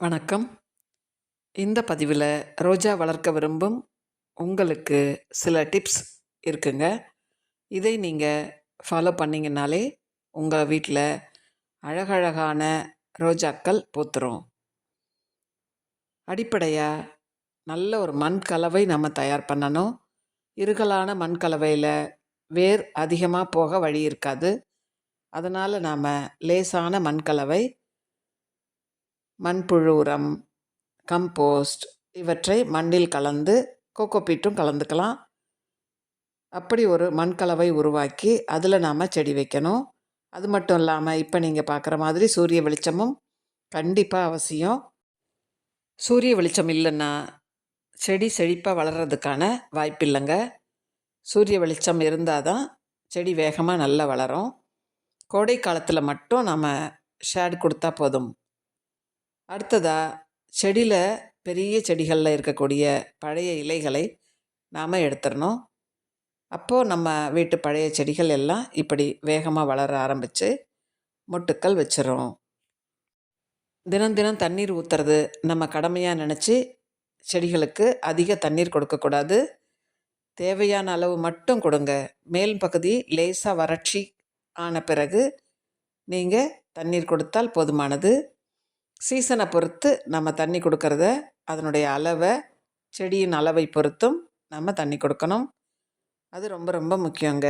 வணக்கம். இந்த பதிவில் ரோஜா வளர்க்க விரும்பும் உங்களுக்கு சில டிப்ஸ் இருக்குங்க. இதை நீங்கள் ஃபாலோ பண்ணிங்கனாலே உங்கள் வீட்டில் அழகழகான ரோஜாக்கள் பூத்துரும். அடிப்படையாக நல்ல ஒரு மண் கலவை நம்ம தயார் பண்ணணும். இருகலான மண் கலவையில் வேர் அதிகமாக போக வழி இருக்காது. அதனால் நாம் லேசான மண் கலவை, மண்புழு உரம், கம்போஸ்ட் இவற்றை மண்ணில் கலந்து கோகோபீட்டும் கலந்துக்கலாம். அப்படி ஒரு மண்கலவை உருவாக்கி அதில் நாம் செடி வைக்கணும். அது மட்டும் இல்லாமல் இப்போ நீங்கள் பார்க்குற மாதிரி சூரிய வெளிச்சமும் கண்டிப்பாக அவசியம். சூரிய வெளிச்சம் இல்லைன்னா செடி செழிப்பாக வளர்கிறதுக்கான வாய்ப்பில்லைங்க. சூரிய வெளிச்சம் இருந்தால் தான் செடி வேகமாக நல்லா வளரும். கோடை காலத்தில் மட்டும் நம்ம ஷேட் கொடுத்தா போதும். அடுத்ததாக செடியில் பெரிய செடிகளில் இருக்கக்கூடிய பழைய இலைகளை நாம் எடுத்துடணும். அப்போது நம்ம வீட்டு பழைய செடிகள் எல்லாம் இப்படி வேகமாக வளர ஆரம்பித்து மொட்டுக்கள் வச்சிரும். தினம் தினம் தண்ணீர் ஊற்றுறது நம்ம கடமையாக நினச்சி செடிகளுக்கு அதிக தண்ணீர் கொடுக்கக்கூடாது. தேவையான அளவு மட்டும் கொடுங்க. மேல் பகுதி லேசாக வறட்சி ஆன பிறகு நீங்கள் தண்ணீர் கொடுத்தால் போதுமானது. சீசனை பொறுத்து நம்ம தண்ணி கொடுக்கறத அதனுடைய அளவை, செடியின் அளவை பொறுத்தும் நம்ம தண்ணி கொடுக்கணும். அது ரொம்ப ரொம்ப முக்கியங்க.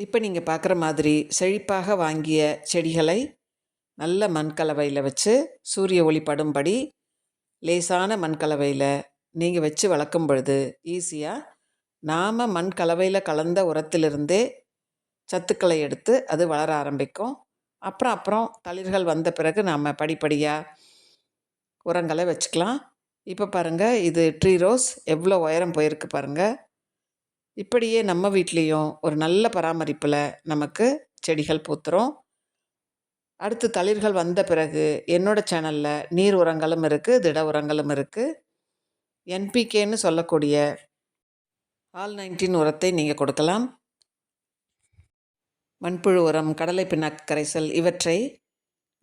இப்போ நீங்கள் பார்க்குற மாதிரி செழிப்பாக வாங்கிய செடிகளை நல்ல மண்கலவையில் வச்சு சூரிய ஒளி படும்படி லேசான மண்கலவையில் நீங்கள் வச்சு வளர்க்கும் பொழுது ஈஸியாக நாம் மண்கலவையில் கலந்த உரத்திலிருந்தே சத்துக்களை எடுத்து அது வளர ஆரம்பிக்கும். அப்புறம் தளிர்கள் வந்த பிறகு நாம் படிப்படியாக உரங்களை வச்சுக்கலாம். இப்போ பாருங்கள், இது ட்ரீ ரோஸ் எவ்வளோ உயரம் போயிருக்கு பாருங்கள். இப்படியே நம்ம வீட்லேயும் ஒரு நல்ல பராமரிப்பில் நமக்கு செடிகள் பூத்துரும். அடுத்து தளிர்கள் வந்த பிறகு என்னோடய சேனலில் நீர் உரங்களும் இருக்குது, திட உரங்களும் இருக்குது. என்பிகேன்னு சொல்லக்கூடிய ஆல்-19 உரத்தை நீங்கள் கொடுக்கலாம். மண்புழு உரம், கடலை பிண்ணாக்கு கரைசல் இவற்றை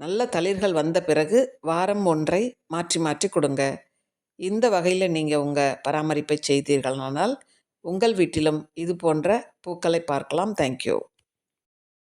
நல்ல தளிர்கள் வந்த பிறகு வாரம் ஒன்றை மாற்றி மாற்றி கொடுங்க. இந்த வகையில் நீங்கள் உங்கள் பராமரிப்பை செய்தீர்களானால் உங்கள் வீட்டிலும் இது போன்ற பூக்களை பார்க்கலாம். தேங்க்யூ.